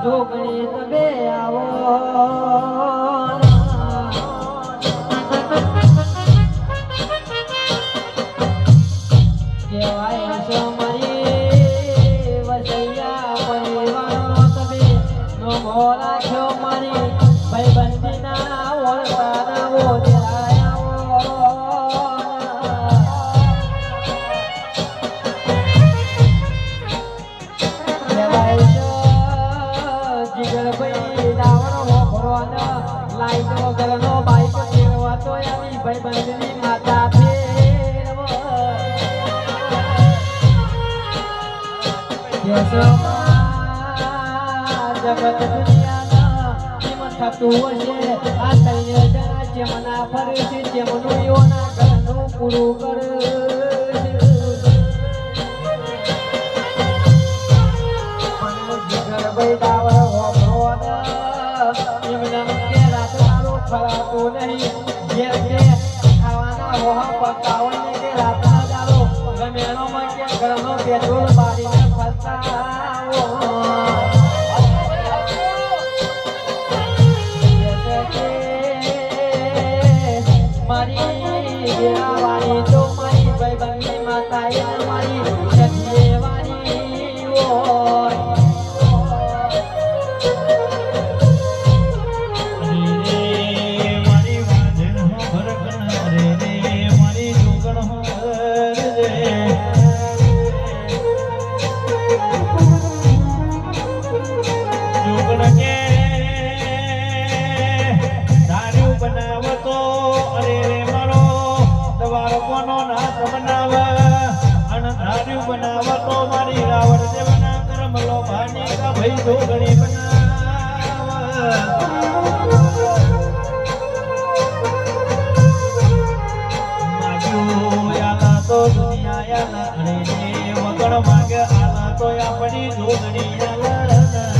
જોગણી તમે આવો કેવાય છે મારી વસૈયા પરિવારનો તમે નો રાખ્યો મારી ભાઈબંધીના ઓળખાના ભાઈબંધની માતા ફેરવ જગત દુનિયાના જેમ થતું હશે આ તૈય જણા જેમના ફરે છે જેમનું યોના ઘરનું પૂરું કરે ફરાતું નહીં જે ખાવાના હોવા પકાવવાની કે રાતના દારો ગમેણોમાં કે ઘરનો પેટ્રોલ બારીને ફરતા મારી વાણી તો મારી ભાઈબંધની માતા એ મારી સખીએ વાણી હોય બનાવતો મારી રાવણ દેવના કર્મ લો ભાની કા ભાઈ જોગણી બનાવ માગ્યું યાલા તો દુનિયા યાલા અરે વગણ માગે આલા તો આપણી જોગણી યાલા